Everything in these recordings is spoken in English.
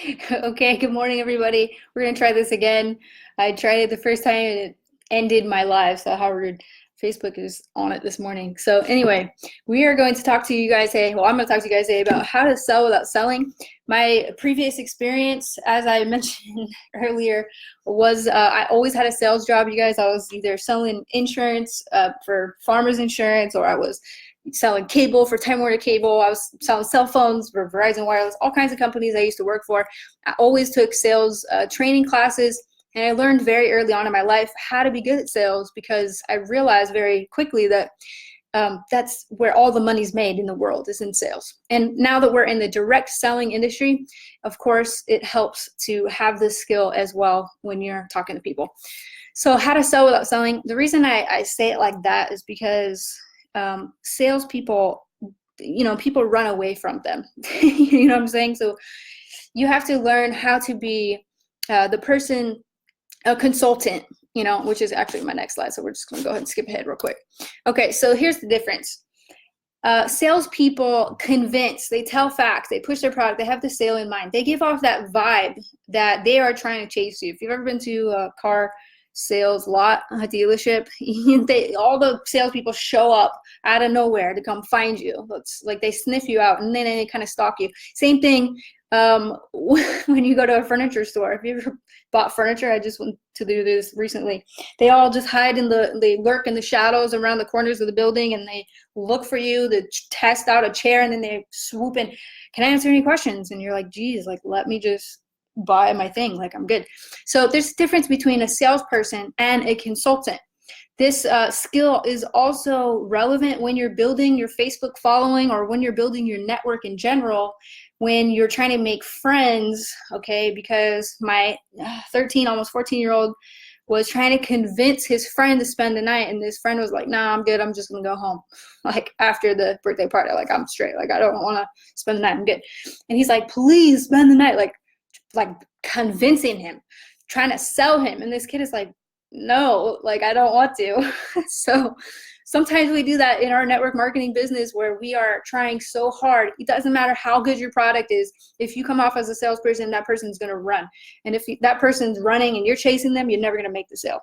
Okay, good morning, everybody. We're gonna try this again. I tried it the first time and it ended my live, so how rude. Facebook is on it this morning. So anyway, we are going to talk to you guys today. Well, I'm gonna talk to you guys today about how to sell without selling. My previous experience, as I mentioned earlier, was I always had a sales job, you guys. I was either selling insurance for farmers insurance, or I was selling cable for Time Warner Cable. I was selling cell phones for Verizon Wireless, all kinds of companies I used to work for. I always took sales training classes, and I learned very early on in my life how to be good at sales because I realized very quickly that that's where all the money's made in the world is in sales. And now that we're in the direct selling industry, of course, it helps to have this skill as well when you're talking to people. So how to sell without selling. The reason I say it like that is because salespeople, people run away from them. You know what I'm saying? So you have to learn how to be the person, a consultant, which is actually my next slide. So we're just going to go ahead and skip ahead real quick. Okay, so here's the difference. Salespeople convince, they tell facts, they push their product, they have the sale in mind. They give off that vibe that they are trying to chase you. If you've ever been to a car sales lot, a dealership, all the salespeople show up out of nowhere to come find you. It's like they sniff you out and then they kind of stalk you. Same thing when you go to a furniture store. If you ever bought furniture, I just went to do this recently. They all just they lurk in the shadows around the corners of the building, and they look for you to test out a chair, and then they swoop in. Can I answer any questions? And you're like, geez, like, let me just buy my thing, like I'm good. So there's a difference between a salesperson and a consultant. This skill is also relevant when you're building your Facebook following or when you're building your network in general, when you're trying to make friends, okay? Because my 13, almost 14-year-old was trying to convince his friend to spend the night, and this friend was like, nah, I'm good, I'm just gonna go home. Like after the birthday party, like I'm straight, like I don't wanna spend the night, I'm good. And he's like, please spend the night, like convincing him, trying to sell him. And this kid is like, no, like I don't want to. So sometimes we do that in our network marketing business where we are trying so hard. It doesn't matter how good your product is. If you come off as a salesperson, that person's going to run. And if that person's running and you're chasing them, you're never going to make the sale.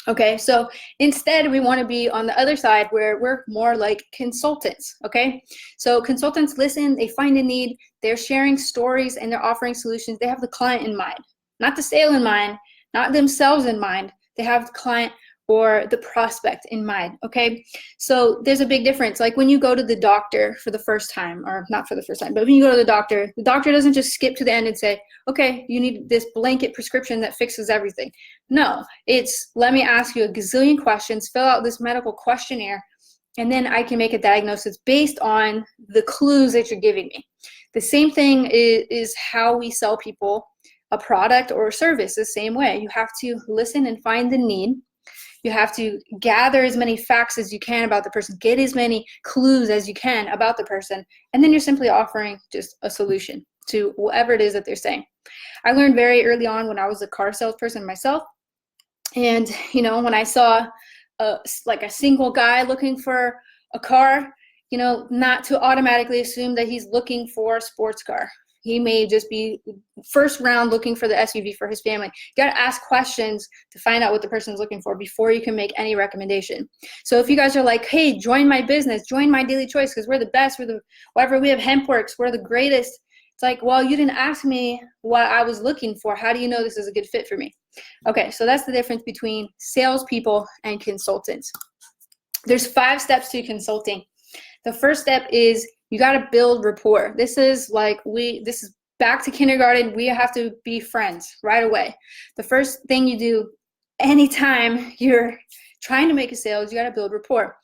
Okay, so instead we want to be on the other side where we're more like consultants, okay? So consultants listen, they find a need, they're sharing stories, and they're offering solutions. They have the client in mind, not the sale in mind, not themselves in mind. They have the client or the prospect in mind, okay? So there's a big difference. Like when you go to the doctor for the first time, or not for the first time, but when you go to the doctor doesn't just skip to the end and say, okay, you need this blanket prescription that fixes everything. No, it's let me ask you a gazillion questions, fill out this medical questionnaire, and then I can make a diagnosis based on the clues that you're giving me. The same thing is how we sell people a product or a service the same way. You have to listen and find the need. You have to gather as many facts as you can about the person, get as many clues as you can about the person, and then you're simply offering just a solution to whatever it is that they're saying. I learned very early on when I was a car salesperson myself, and when I saw a single guy looking for a car, not to automatically assume that he's looking for a sports car. He may just be first round looking for the SUV for his family. You got to ask questions to find out what the person's looking for before you can make any recommendation. So if you guys are like, hey, join my business, join my daily choice because we're the best, we're the whatever, we have HempWorks, we're the greatest. It's like, well, you didn't ask me what I was looking for. How do you know this is a good fit for me? Okay, so that's the difference between salespeople and consultants. There's 5 steps to consulting. The first step is you got to build rapport. This is back to kindergarten. We have to be friends right away. The first thing you do anytime you're trying to make a sale is you got to build rapport.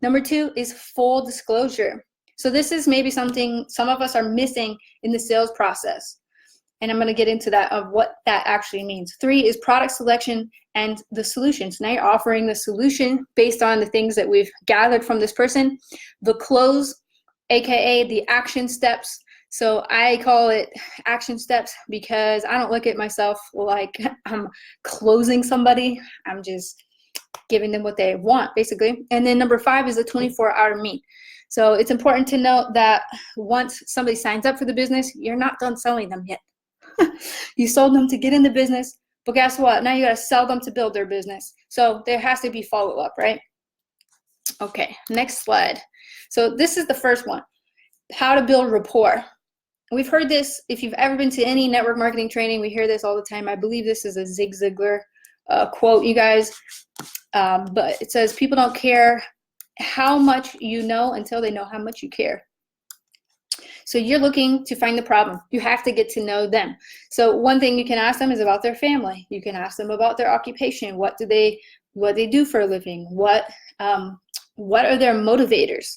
Number 2 is full disclosure. So this is maybe something some of us are missing in the sales process. And I'm going to get into that of what that actually means. 3 is product selection and the solutions. Now you're offering the solution based on the things that we've gathered from this person. The close, AKA the action steps. So I call it action steps because I don't look at myself like I'm closing somebody. I'm just giving them what they want, basically. And then number 5 is a 24-hour meet. So it's important to note that once somebody signs up for the business, you're not done selling them yet. You sold them to get in the business, but guess what? Now you got to sell them to build their business. So there has to be follow-up, right? Okay, next slide. So this is the first one, how to build rapport. We've heard this, if you've ever been to any network marketing training, we hear this all the time. I believe this is a Zig Ziglar quote, you guys. But it says, people don't care how much you know until they know how much you care. So you're looking to find the problem. You have to get to know them. So one thing you can ask them is about their family. You can ask them about their occupation. What they do for a living? What are their motivators?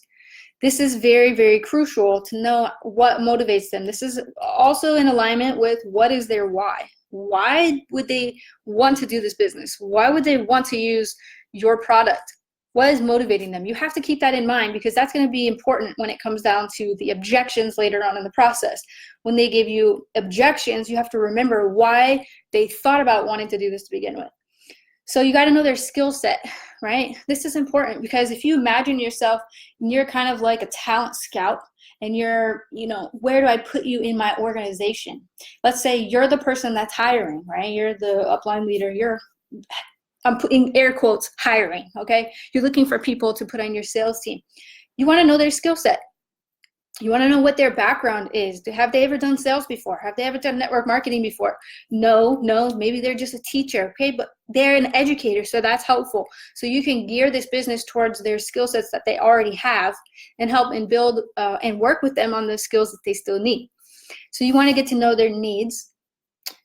This is very, very crucial to know what motivates them. This is also in alignment with what is their why. Why would they want to do this business? Why would they want to use your product? What is motivating them? You have to keep that in mind, because that's going to be important when it comes down to the objections later on in the process. When they give you objections, you have to remember why they thought about wanting to do this to begin with. So you got to know their skill set, right? This is important, because if you imagine yourself, you're kind of like a talent scout, and you're, where do I put you in my organization? Let's say you're the person that's hiring, right? You're the upline leader. I'm putting air quotes, hiring, okay? You're looking for people to put on your sales team. You want to know their skill set. You want to know what their background is. Have they ever done sales before? Have they ever done network marketing before? No, maybe they're just a teacher, okay? But they're an educator, so that's helpful. So you can gear this business towards their skill sets that they already have, and help and build and work with them on the skills that they still need. So you want to get to know their needs.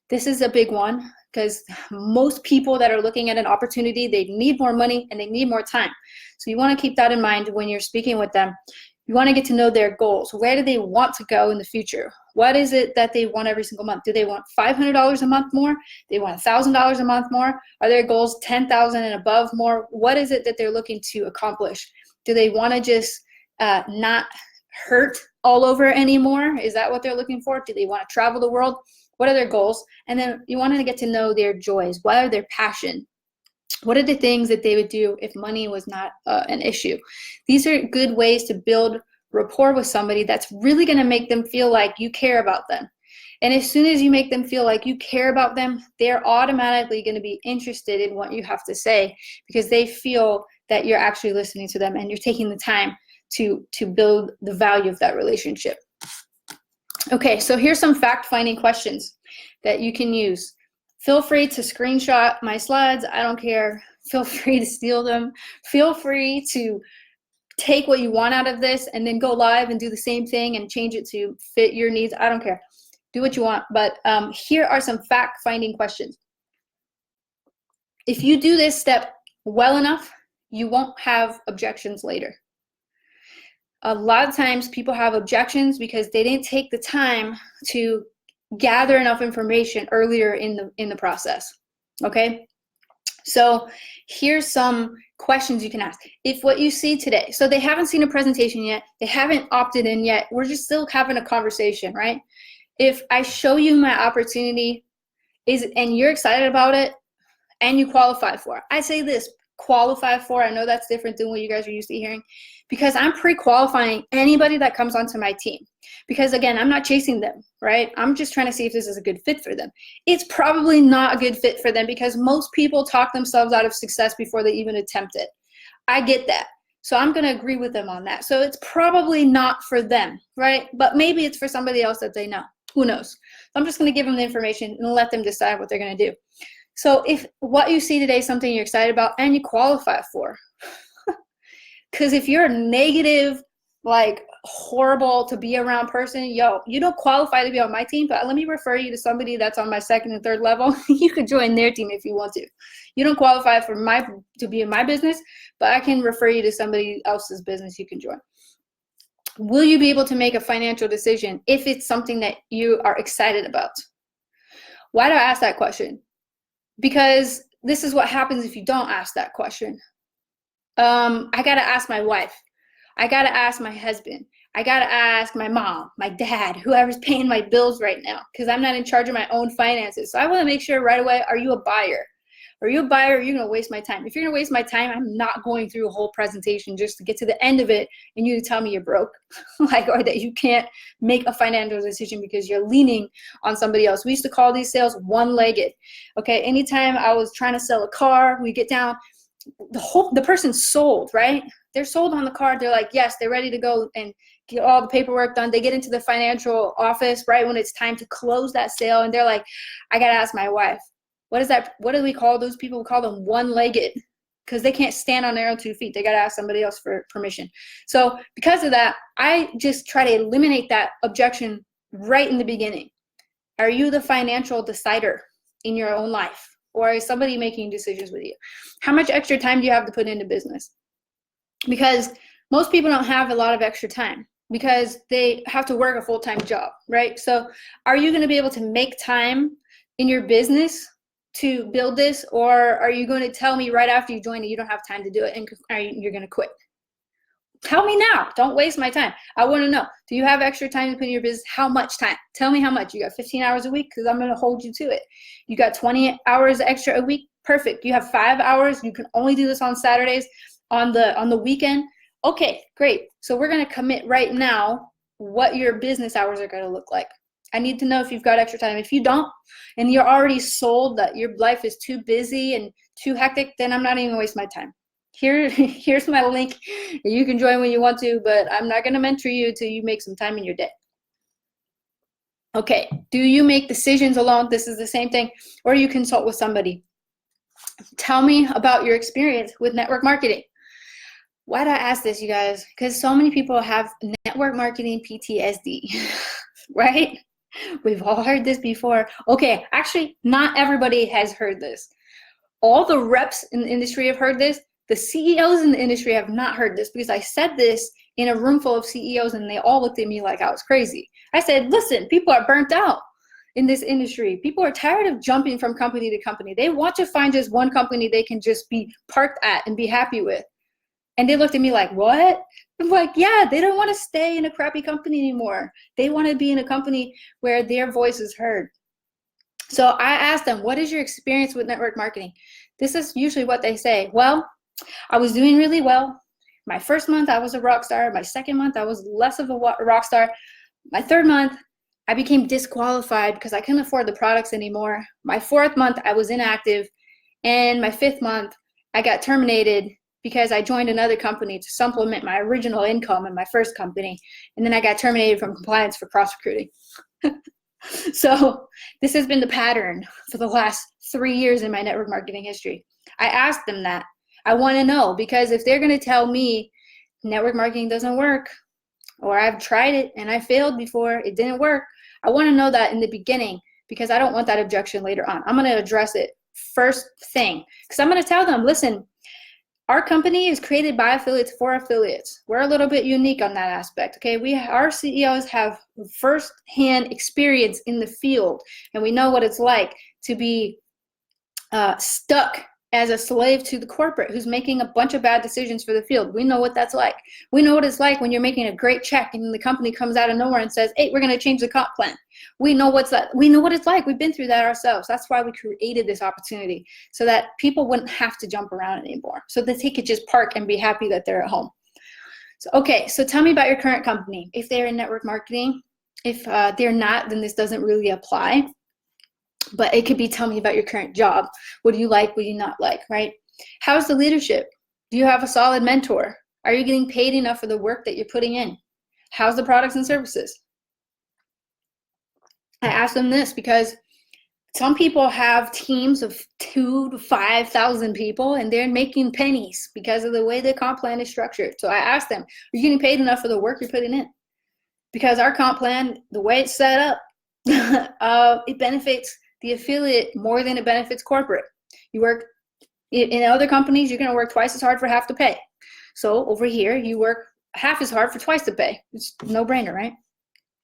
This is a big one, because most people that are looking at an opportunity, they need more money and they need more time. So you want to keep that in mind when you're speaking with them. You want to get to know their goals. Where do they want to go in the future? What is it that they want every single month? Do they want $500 a month more? They want $1,000 a month more? Are their goals $10,000 and above more? What is it that they're looking to accomplish? Do they want to just not hurt all over anymore? Is that what they're looking for? Do they want to travel the world? What are their goals? And then you want to get to know their joys. What are their passion? What are the things that they would do if money was not an issue? These are good ways to build rapport with somebody that's really going to make them feel like you care about them. And as soon as you make them feel like you care about them, they're automatically going to be interested in what you have to say, because they feel that you're actually listening to them and you're taking the time to build the value of that relationship. Okay, so here's some fact-finding questions that you can use. Feel free to screenshot my slides. I don't care. Feel free to steal them. Feel free to take what you want out of this and then go live and do the same thing and change it to fit your needs. I don't care. Do what you want. But here are some fact-finding questions. If you do this step well enough, you won't have objections later. A lot of times people have objections because they didn't take the time to gather enough information earlier in the process. Okay, so here's some questions you can ask. If what you see today, so they haven't seen a presentation yet, they haven't opted in yet, we're just still having a conversation, right? If I show you my opportunity and you're excited about it and you qualify for it, I say this, qualify for, I know that's different than what you guys are used to hearing, because I'm pre-qualifying anybody that comes onto my team. Because again, I'm not chasing them, right? I'm just trying to see if this is a good fit for them. It's probably not a good fit for them, because most people talk themselves out of success before they even attempt it. I get that. So I'm going to agree with them on that. So it's probably not for them, right? But maybe it's for somebody else that they know. Who knows? So I'm just going to give them the information and let them decide what they're going to do. So if what you see today is something you're excited about and you qualify for, because if you're a negative, like horrible to be around person, you don't qualify to be on my team, but let me refer you to somebody that's on my second and third level. You could join their team if you want to. You don't qualify to be in my business, but I can refer you to somebody else's business you can join. Will you be able to make a financial decision if it's something that you are excited about? Why do I ask that question? Because this is what happens if you don't ask that question. I got to ask my wife. I got to ask my husband. I got to ask my mom, my dad, whoever's paying my bills right now, because I'm not in charge of my own finances. So I want to make sure right away, are you a buyer? Are you a buyer or are you going to waste my time? If you're going to waste my time, I'm not going through a whole presentation just to get to the end of it and you to tell me you're broke, like, or that you can't make a financial decision because you're leaning on somebody else. We used to call these sales one-legged. Okay, anytime I was trying to sell a car, we get down, the person's sold, right? They're sold on the car. They're like, yes, they're ready to go and get all the paperwork done. They get into the financial office right when it's time to close that sale, and they're like, I gotta ask my wife, what is that? What do we call those people? We call them one-legged, because they can't stand on their own 2 feet. They gotta ask somebody else for permission. So because of that, I just try to eliminate that objection right in the beginning. Are you the financial decider in your own life? Or is somebody making decisions with you? How much extra time do you have to put into business? Because most people don't have a lot of extra time because they have to work a full-time job, right? So are you going to be able to make time in your business to build this? Or are you going to tell me right after you join that you don't have time to do it and you're going to quit? Tell me now. Don't waste my time. I want to know, do you have extra time to put in your business? How much time? Tell me how much. You got 15 hours a week? Because I'm going to hold you to it. You got 20 hours extra a week? Perfect. You have 5 hours. You can only do this on Saturdays, on the weekend. Okay, great. So we're going to commit right now what your business hours are going to look like. I need to know if you've got extra time. If you don't, and you're already sold that your life is too busy and too hectic, then I'm not even going to waste my time. Here's my link. You can join when you want to, but I'm not going to mentor you till you make some time in your day. Okay, do you make decisions alone? This is the same thing. Or you consult with somebody. Tell me about your experience with network marketing. Why did I ask this, you guys? Because so many people have network marketing PTSD, right? We've all heard this before. Okay, actually, not everybody has heard this. All the reps in the industry have heard this. The CEOs in the industry have not heard this, because I said this in a room full of CEOs and they all looked at me like I was crazy. I said, listen, people are burnt out in this industry. People are tired of jumping from company to company. They want to find just one company they can just be parked at and be happy with. And they looked at me like, what? I'm like, yeah, they don't want to stay in a crappy company anymore. They want to be in a company where their voice is heard. So I asked them, what is your experience with network marketing? This is usually what they say. Well, I was doing really well. My first month, I was a rock star. My second month, I was less of a rock star. My third month, I became disqualified because I couldn't afford the products anymore. My fourth month, I was inactive. And my fifth month, I got terminated because I joined another company to supplement my original income in my first company. And then I got terminated from compliance for cross-recruiting. So this has been the pattern for the last 3 years in my network marketing history. I asked them that. I want to know, because if they're going to tell me network marketing doesn't work, or I've tried it and I failed before, it didn't work, I want to know that in the beginning, because I don't want that objection later on. I'm going to address it first thing, because I'm going to tell them, listen, our company is created by affiliates for affiliates. We're a little bit unique on that aspect, okay? Our CEOs have first-hand experience in the field, and we know what it's like to be stuck as a slave to the corporate who's making a bunch of bad decisions for the field. We know what that's like. We know what it's like when you're making a great check and the company comes out of nowhere and says, hey, we're going to change the comp plan. We know what it's like. We've been through that ourselves. That's why we created this opportunity, so that people wouldn't have to jump around anymore, so that they could just park and be happy that they're at home. So, okay, so tell me about your current company. If they're in network marketing, if they're not, then this doesn't really apply. But it could be, tell me about your current job. What do you like? What do you not like, right? How's the leadership? Do you have a solid mentor? Are you getting paid enough for the work that you're putting in? How's the products and services? I ask them this because some people have teams of 2,000 to 5,000 people and they're making pennies because of the way the comp plan is structured. So I ask them, are you getting paid enough for the work you're putting in? Because our comp plan, the way it's set up, it benefits the affiliate more than it benefits corporate. You work in other companies, you're going to work twice as hard for half the pay. So over here, you work half as hard for twice the pay. It's no brainer, right?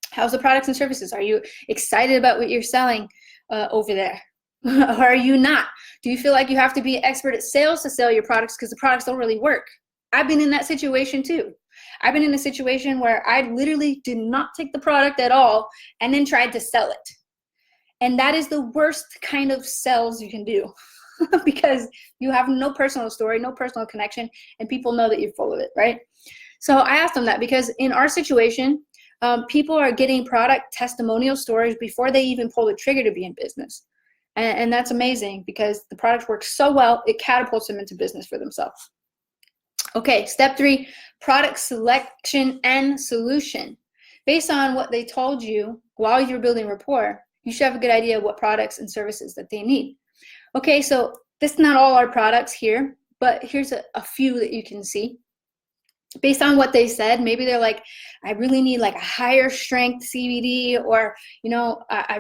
How's the products and services? Are you excited about what you're selling over there? Or are you not? Do you feel like you have to be an expert at sales to sell your products because the products don't really work? I've been in that situation too. I've been in a situation where I literally did not take the product at all and then tried to sell it. And that is the worst kind of sales you can do. because you have no personal story, no personal connection, and people know that you're full of it, right? So I asked them that because in our situation, people are getting product testimonial stories before they even pull the trigger to be in business. And that's amazing because the product works so well, it catapults them into business for themselves. Okay, step 3, product selection and solution. Based on what they told you while you're building rapport, you should have a good idea of what products and services that they need. Okay, so this is not all our products here, but here's a few that you can see. Based on what they said, maybe they're like, I really need like a higher strength CBD, or, you know, I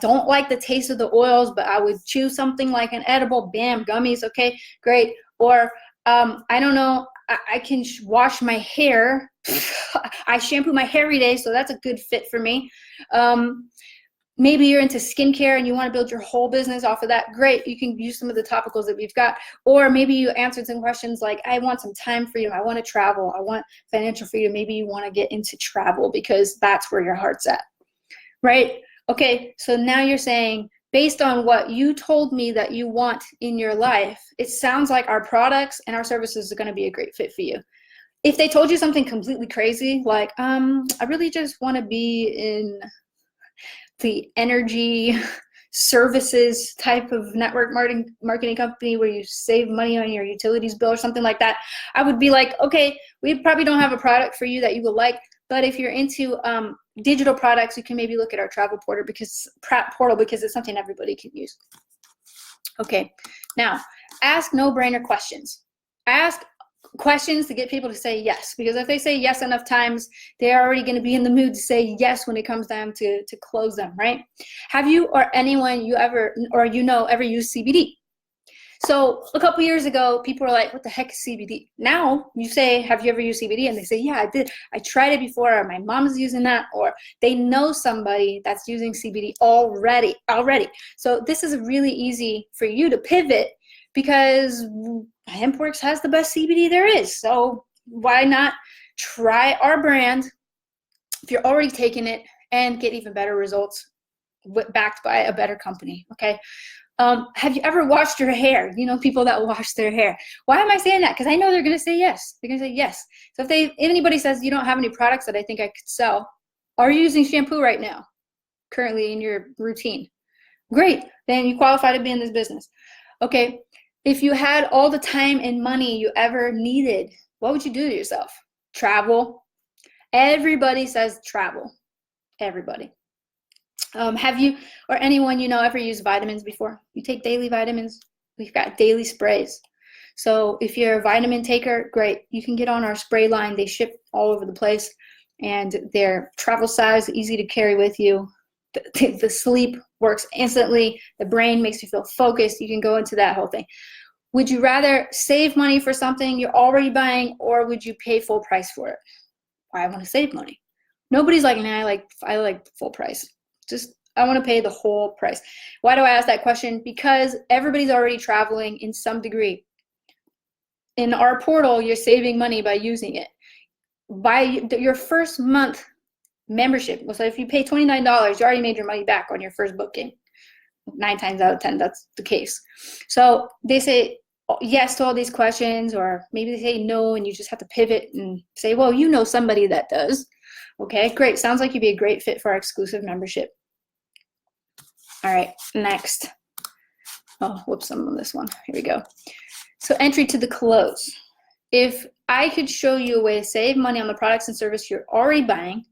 don't like the taste of the oils, but I would choose something like an edible, bam, gummies, okay, great. Or, I don't know, I can wash my hair. I shampoo my hair every day, so that's a good fit for me. Maybe you're into skincare and you want to build your whole business off of that. Great, you can use some of the topicals that we've got. Or maybe you answered some questions like, I want some time freedom, I want to travel, I want financial freedom. Maybe you want to get into travel because that's where your heart's at, right? Okay, so now you're saying, based on what you told me that you want in your life, it sounds like our products and our services are going to be a great fit for you. If they told you something completely crazy, like, I really just want to be in the energy services type of network marketing company where you save money on your utilities bill or something like that, I would be like, okay, we probably don't have a product for you that you would like, but if you're into digital products, you can maybe look at our travel portal because it's something everybody can use. Okay, now ask no-brainer questions. Ask questions to get people to say yes, because if they say yes enough times, they're already going to be in the mood to say yes when it comes time to close them, right? Have you or anyone you ever used CBD? So a couple years ago, people were like, what the heck is CBD? Now you say, have you ever used CBD? And they say, yeah, I did. I tried it before, or my mom's using that, or they know somebody that's using CBD already. So this is really easy for you to pivot because HempWorks has the best CBD there is. So why not try our brand if you're already taking it and get even better results backed by a better company, okay? Have you ever washed your hair? You know, people that wash their hair. Why am I saying that? Because I know they're going to say yes. They're going to say yes. So if anybody says you don't have any products that I think I could sell, are you using shampoo right now, currently in your routine? Great. Then you qualify to be in this business. Okay. If you had all the time and money you ever needed, what would you do to yourself? Travel. Everybody says travel. Everybody. Have you or anyone you know ever used vitamins before? You take daily vitamins. We've got daily sprays. So if you're a vitamin taker, great. You can get on our spray line. They ship all over the place, and they're travel size, easy to carry with you. The sleep works instantly. The brain makes you feel focused. You can go into that whole thing. Would you rather save money for something you're already buying, or would you pay full price for it? Why I want to save money. Nobody's like, nah, I like full price. Just, I want to pay the whole price. Why do I ask that question? Because everybody's already traveling in some degree. In our portal, you're saving money by using it. By your first month membership, so if you pay $29, you already made your money back on your first booking. 9 times out of 10, that's the case. So they say yes to all these questions, or maybe they say no, and you just have to pivot and say, well, you know somebody that does. Okay, great. Sounds like you'd be a great fit for our exclusive membership. All right, next. Oh, whoops, I'm on this one. Here we go. So entry to the close. If I could show you a way to save money on the products and service you're already buying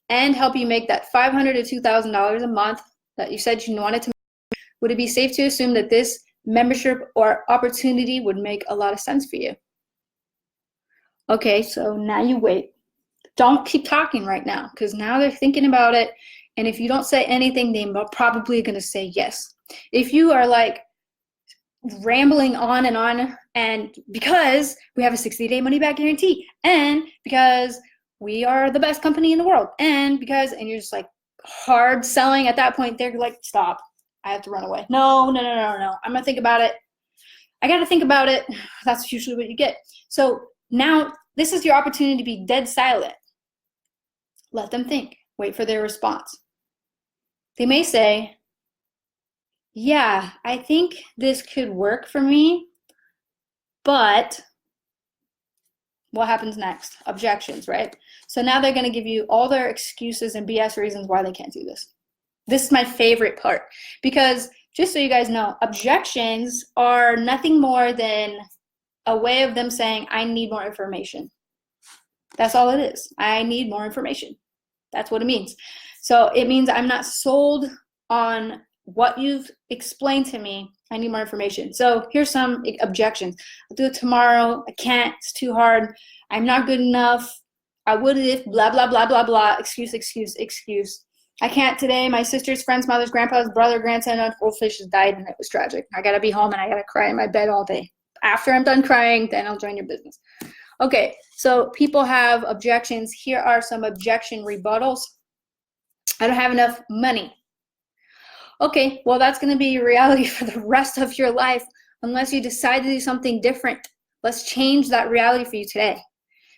and help you make that $500 to $2,000 a month that you said you wanted to make, would it be safe to assume that this membership or opportunity would make a lot of sense for you? Okay, so now you wait. Don't keep talking right now, because now they're thinking about it, and if you don't say anything, they're probably going to say yes. If you are like rambling on, and because we have a 60-day money-back guarantee, and because we are the best company in the world, and you're just like hard selling, at that point, they're like, stop. I have to run away. No. I'm going to think about it. I got to think about it. That's usually what you get. So now this is your opportunity to be dead silent. Let them think. Wait for their response. They may say, yeah, I think this could work for me, but what happens next? Objections, right? So now they're going to give you all their excuses and BS reasons why they can't do this. This is my favorite part because just so you guys know, objections are nothing more than a way of them saying, I need more information. That's all it is. I need more information. That's what it means. So it means I'm not sold on what you've explained to me. I need more information. So here's some objections. I'll do it tomorrow. I can't. It's too hard. I'm not good enough. I would if blah, blah, blah, blah, blah. Excuse, excuse, excuse. I can't today. My sister's friend's mother's grandpa's brother, grandson, and goldfish has died, and it was tragic. I got to be home, and I got to cry in my bed all day. After I'm done crying, then I'll join your business. Okay, so people have objections. Here are some objection rebuttals. I don't have enough money. Okay, well, that's going to be your reality for the rest of your life unless you decide to do something different. Let's change that reality for you today.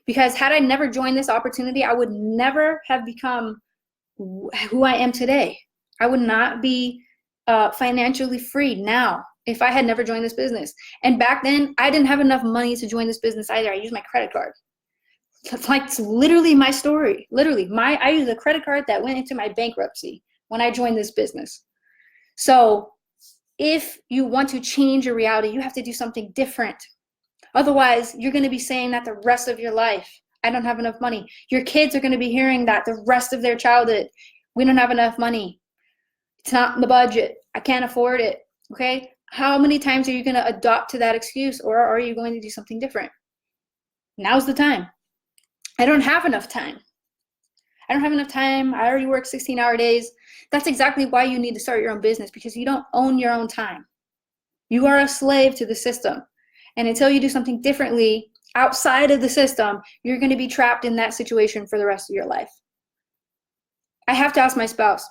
Because had I never joined this opportunity, I would never have become who I am today. I would not be financially free now if I had never joined this business. And back then, I didn't have enough money to join this business either. I used my credit card. It's like it's literally my story. Literally, I used a credit card that went into my bankruptcy when I joined this business. So if you want to change your reality, you have to do something different. Otherwise, you're going to be saying that the rest of your life. I don't have enough money. Your kids are going to be hearing that the rest of their childhood. We don't have enough money. It's not in the budget. I can't afford it. Okay? How many times are you going to adopt to that excuse, or are you going to do something different? Now's the time. I don't have enough time. I don't have enough time. I already work 16-hour days. That's exactly why you need to start your own business, because you don't own your own time. You are a slave to the system. And until you do something differently outside of the system, you're going to be trapped in that situation for the rest of your life. I have to ask my spouse,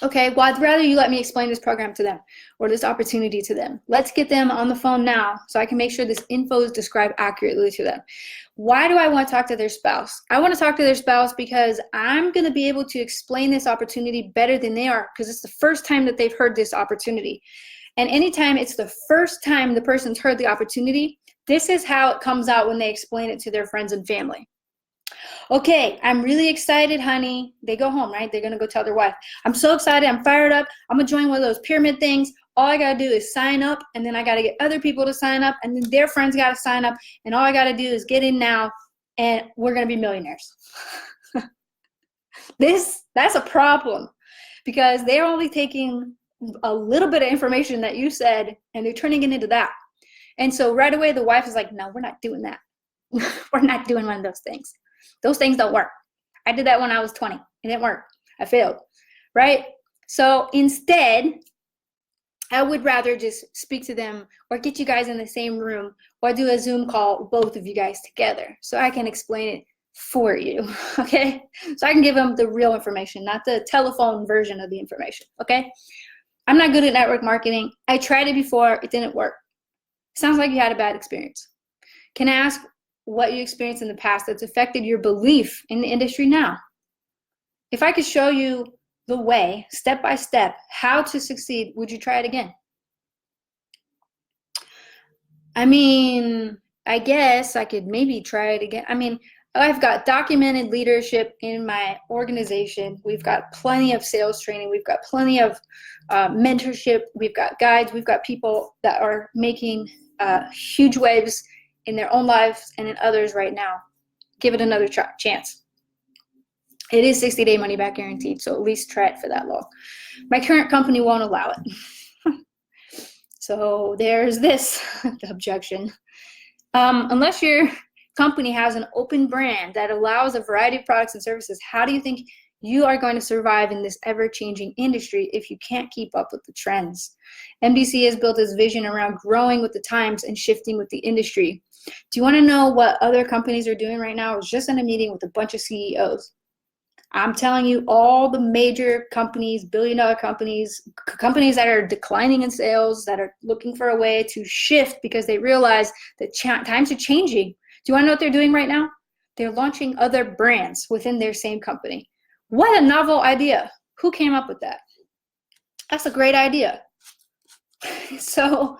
okay, well, I'd rather you let me explain this program to them or this opportunity to them. Let's get them on the phone now so I can make sure this info is described accurately to them. Why do I want to talk to their spouse? I want to talk to their spouse because I'm going to be able to explain this opportunity better than they are, because it's the first time that they've heard this opportunity. And anytime it's the first time the person's heard the opportunity, this is how it comes out when they explain it to their friends and family. Okay, I'm really excited, honey. They go home, right? They're going to go tell their wife, I'm so excited. I'm fired up. I'm going to join one of those pyramid things. All I got to do is sign up, and then I got to get other people to sign up, and then their friends got to sign up, and all I got to do is get in now, and we're going to be millionaires. That's a problem, because they're only taking a little bit of information that you said, and they're turning it into that. And so right away, the wife is like, no, we're not doing that. We're not doing one of those things. Those things don't work. I did that when I was 20. It didn't work. I failed, right? So instead, I would rather just speak to them or get you guys in the same room or do a Zoom call, both of you guys together, so I can explain it for you, okay? So I can give them the real information, not the telephone version of the information, okay? I'm not good at network marketing. I tried it before. It didn't work. Sounds like you had a bad experience. Can I ask what you experienced in the past that's affected your belief in the industry now? If I could show you the way, step by step, how to succeed, would you try it again? I mean, I guess I could maybe try it again. I mean, I've got documented leadership in my organization. We've got plenty of sales training. We've got plenty of mentorship. We've got guides. We've got people that are making huge waves in their own lives and in others right now. Give it another chance. It is 60-day money back guaranteed, so at least try it for that long. My current company won't allow it. So there's this objection. Unless your company has an open brand that allows a variety of products and services, how do you think you are going to survive in this ever-changing industry if you can't keep up with the trends? MDC has built its vision around growing with the times and shifting with the industry. Do you want to know what other companies are doing right now? I was just in a meeting with a bunch of CEOs. I'm telling you, all the major companies, billion-dollar companies, companies that are declining in sales, that are looking for a way to shift because they realize that times are changing. Do you want to know what they're doing right now? They're launching other brands within their same company. What a novel idea. Who came up with that? That's a great idea. So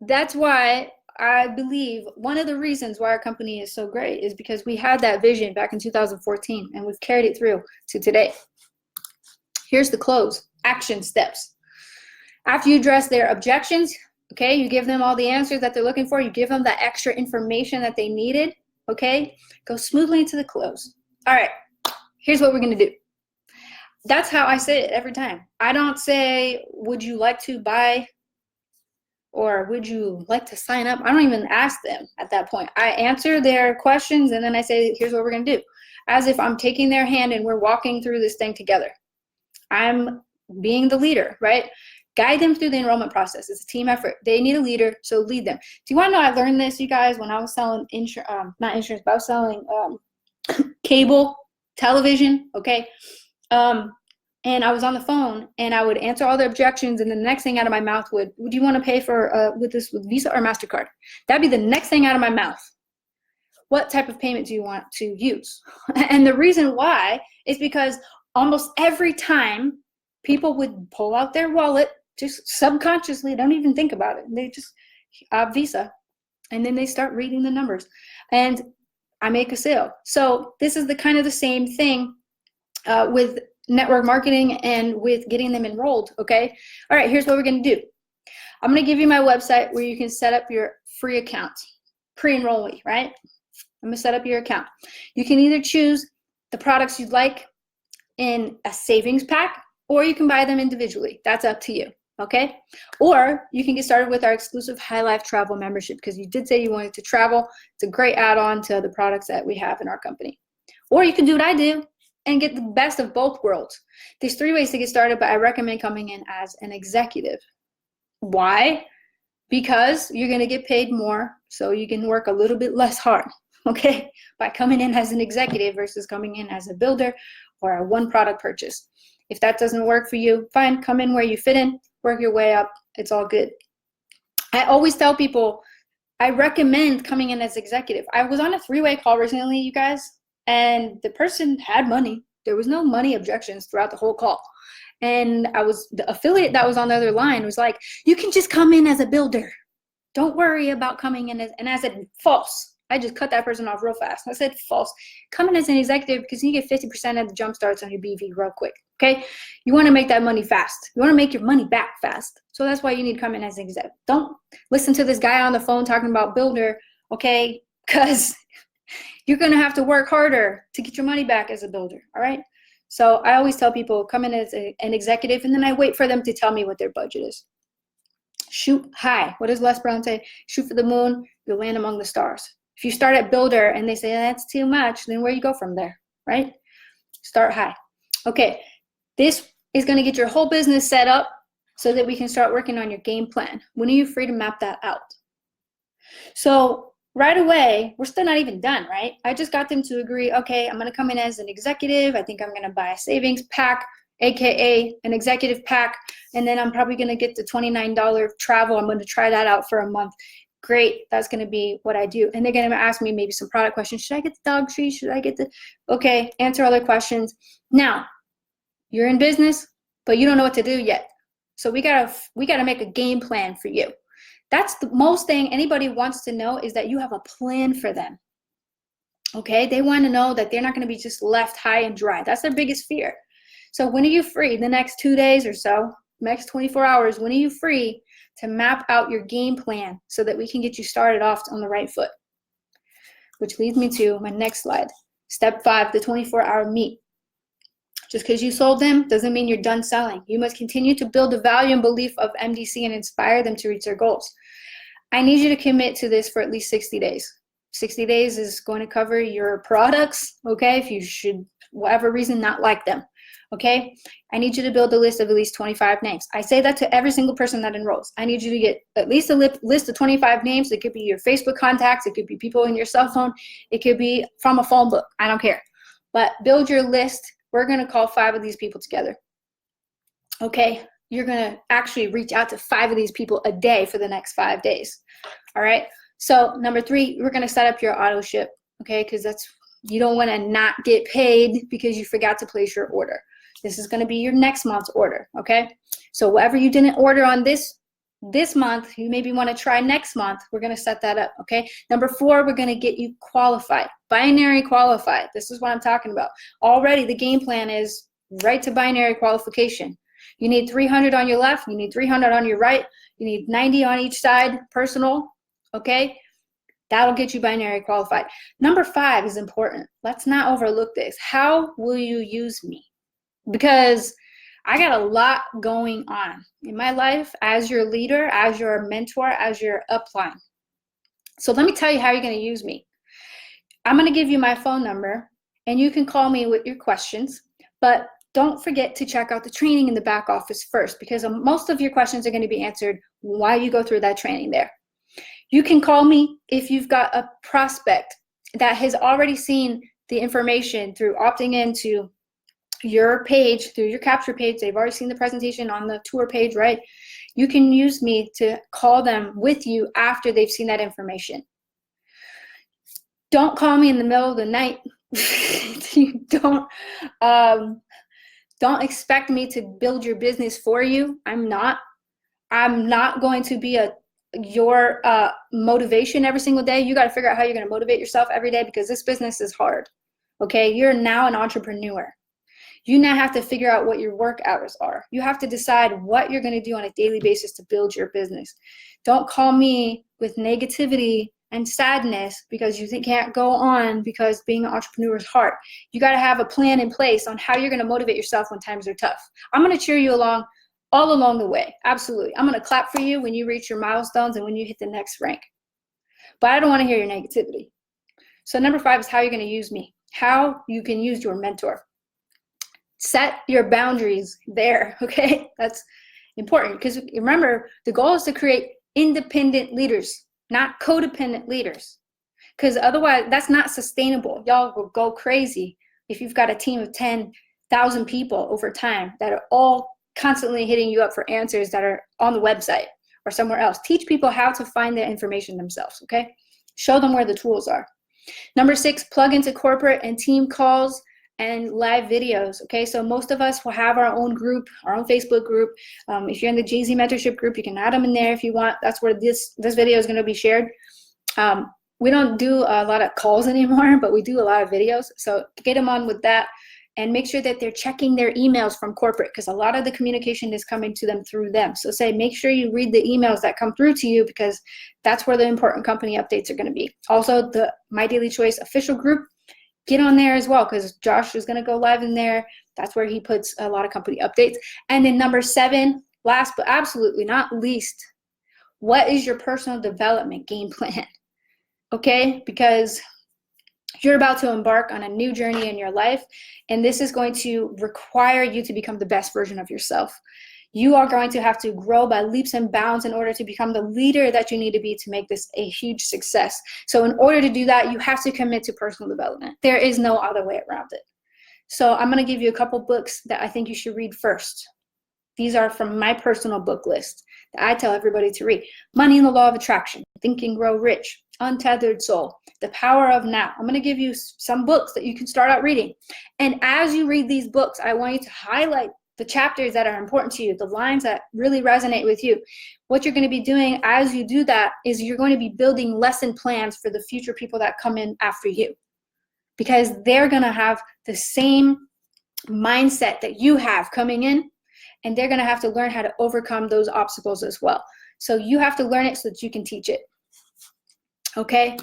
that's why I believe one of the reasons why our company is so great is because we had that vision back in 2014 and we've carried it through to today. Here's the close. Action steps. After you address their objections, okay, you give them all the answers that they're looking for, you give them that extra information that they needed, okay, go smoothly into the close. All right, here's what we're going to do. That's how I say it every time. I don't say, would you like to buy, or would you like to sign up? I don't even ask them at that point. I answer their questions and then I say, here's what we're going to do. As if I'm taking their hand and we're walking through this thing together. I'm being the leader, right? Guide them through the enrollment process. It's a team effort. They need a leader, so lead them. Do you want to know I learned this, you guys, when I was selling not insurance, but I was selling cable television, okay? And I was on the phone and I would answer all the objections, and the next thing out of my mouth would you want to pay for with Visa or MasterCard? That'd be the next thing out of my mouth. What type of payment do you want to use? And the reason why is because almost every time people would pull out their wallet, just subconsciously, don't even think about it. They just, Visa. And then they start reading the numbers. And I make a sale. So this is the kind of the same thing with network marketing and with getting them enrolled, okay? All right, here's what we're gonna do. I'm gonna give you my website where you can set up your free account, pre-enrollee, right? I'm gonna set up your account. You can either choose the products you'd like in a savings pack, or you can buy them individually. That's up to you, okay? Or you can get started with our exclusive High Life Travel membership, because you did say you wanted to travel. It's a great add-on to the products that we have in our company. Or you can do what I do and get the best of both worlds. There's 3 ways to get started, but I recommend coming in as an executive. Why? Because you're gonna get paid more, so you can work a little bit less hard, okay? By coming in as an executive versus coming in as a builder or a one product purchase. If that doesn't work for you, fine, come in where you fit in, work your way up, it's all good. I always tell people, I recommend coming in as executive. I was on a 3-way call recently, you guys, and the person had money. There was no money objections throughout the whole call. And the affiliate that was on the other line was like, you can just come in as a builder. Don't worry about coming in as, and I said, false. I just cut that person off real fast. I said, false. Come in as an executive because you get 50% of the jump starts on your BV real quick, okay? You want to make that money fast. You want to make your money back fast. So that's why you need to come in as an executive. Don't listen to this guy on the phone talking about builder, okay? Because you're going to have to work harder to get your money back as a builder, all right? So I always tell people, come in as an executive, and then I wait for them to tell me what their budget is. Shoot high. What does Les Brown say? Shoot for the moon, you'll land among the stars. If you start at builder and they say that's too much, then where you go from there, right? Start high. Okay, this is going to get your whole business set up so that we can start working on your game plan. When are you free to map that out? So right away, we're still not even done, right? I just got them to agree, okay, I'm going to come in as an executive. I think I'm going to buy a savings pack, AKA an executive pack, and then I'm probably going to get the $29 travel. I'm going to try that out for a month. Great, that's going to be what I do. And they're going to ask me maybe some product questions. Should I get the dog treat? Should I get the, okay, answer other questions. Now, you're in business, but you don't know what to do yet. So we gotta make a game plan for you. That's the most thing anybody wants to know, is that you have a plan for them. Okay, they want to know that they're not going to be just left high and dry. That's their biggest fear. So when are you free? The next 2 days or so, next 24 hours, when are you free to map out your game plan so that we can get you started off on the right foot? Which leads me to my next slide. Step 5, the 24-hour meet. Just because you sold them doesn't mean you're done selling. You must continue to build the value and belief of MDC and inspire them to reach their goals. I need you to commit to this for at least 60 days. 60 days is going to cover your products, okay, if you should, whatever reason, not like them, okay? I need you to build a list of at least 25 names. I say that to every single person that enrolls. I need you to get at least a list of 25 names. It could be your Facebook contacts. It could be people in your cell phone. It could be from a phone book. I don't care. But build your list. We're going to call 5 of these people together, okay? You're going to actually reach out to 5 of these people a day for the next 5 days, all right? So number 3, we're going to set up your auto ship, okay? Because you don't want to not get paid because you forgot to place your order. This is going to be your next month's order, okay? So whatever you didn't order on this month, you maybe want to try next month. We're going to set that up, okay? Number 4, we're going to get you qualified, binary qualified. This is what I'm talking about. Already the game plan is right to binary qualification. You need 300 on your left, you need 300 on your right, you need 90 on each side, personal, okay? That'll get you binary qualified. Number 5 is important. Let's not overlook this. How will you use me? Because I got a lot going on in my life as your leader, as your mentor, as your upline. So let me tell you how you're going to use me. I'm going to give you my phone number, and you can call me with your questions, but don't forget to check out the training in the back office first, because most of your questions are going to be answered while you go through that training there. You can call me if you've got a prospect that has already seen the information through opting into your page, through your capture page. They've already seen the presentation on the tour page, right? You can use me to call them with you after they've seen that information. Don't call me in the middle of the night. Don't expect me to build your business for you. I'm not going to be your motivation every single day. You got to figure out how you're going to motivate yourself every day, because this business is hard. Okay, you're now an entrepreneur. You now have to figure out what your work hours are. You have to decide what you're going to do on a daily basis to build your business. Don't call me with negativity and sadness because you can't go on because being an entrepreneur is hard. You got to have a plan in place on how you're going to motivate yourself when times are tough. I'm going to cheer you along all along the way. Absolutely. I'm going to clap for you when you reach your milestones and when you hit the next rank. But I don't want to hear your negativity. So number 5 is how you're going to use me, how you can use your mentor. Set your boundaries there, okay? That's important, because remember, the goal is to create independent leaders, not codependent leaders, because otherwise that's not sustainable. Y'all will go crazy if you've got a team of 10,000 people over time that are all constantly hitting you up for answers that are on the website or somewhere else. Teach people how to find the information themselves, okay? Show them where the tools are. Number 6, plug into corporate and team calls and live videos, okay? So most of us will have our own group, our own Facebook group. If you're in the Jay-Z mentorship group, you can add them in there if you want. That's where this video is going to be shared. We don't do a lot of calls anymore, but we do a lot of videos. So get them on with that, and make sure that they're checking their emails from corporate, because a lot of the communication is coming to them through them. So make sure you read the emails that come through to you, because that's where the important company updates are going to be. Also, the My Daily Choice official group, get on there as well, because Josh is going to go live in there. That's where he puts a lot of company updates. And then number 7, last but absolutely not least, what is your personal development game plan? Okay, because you're about to embark on a new journey in your life, and this is going to require you to become the best version of yourself. You are going to have to grow by leaps and bounds in order to become the leader that you need to be to make this a huge success. So in order to do that, you have to commit to personal development. There is no other way around it. So I'm going to give you a couple books that I think you should read first. These are from my personal book list that I tell everybody to read. Money and the Law of Attraction, Think and Grow Rich, Untethered Soul, The Power of Now. I'm going to give you some books that you can start out reading. And as you read these books, I want you to highlight the chapters that are important to you, the lines that really resonate with you. What you're going to be doing as you do that is you're going to be building lesson plans for the future people that come in after you, because they're going to have the same mindset that you have coming in, and they're going to have to learn how to overcome those obstacles as well. So you have to learn it so that you can teach it. Okay?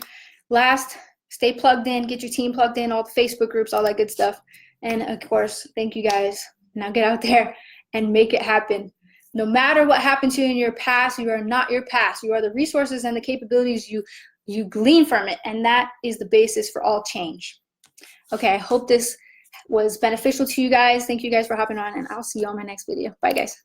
Last, stay plugged in, get your team plugged in, all the Facebook groups, all that good stuff. And of course, thank you guys. Now get out there and make it happen. No matter what happened to you in your past, you are not your past. You are the resources and the capabilities you glean from it, and that is the basis for all change. Okay, I hope this was beneficial to you guys. Thank you guys for hopping on, and I'll see you on my next video. Bye, guys.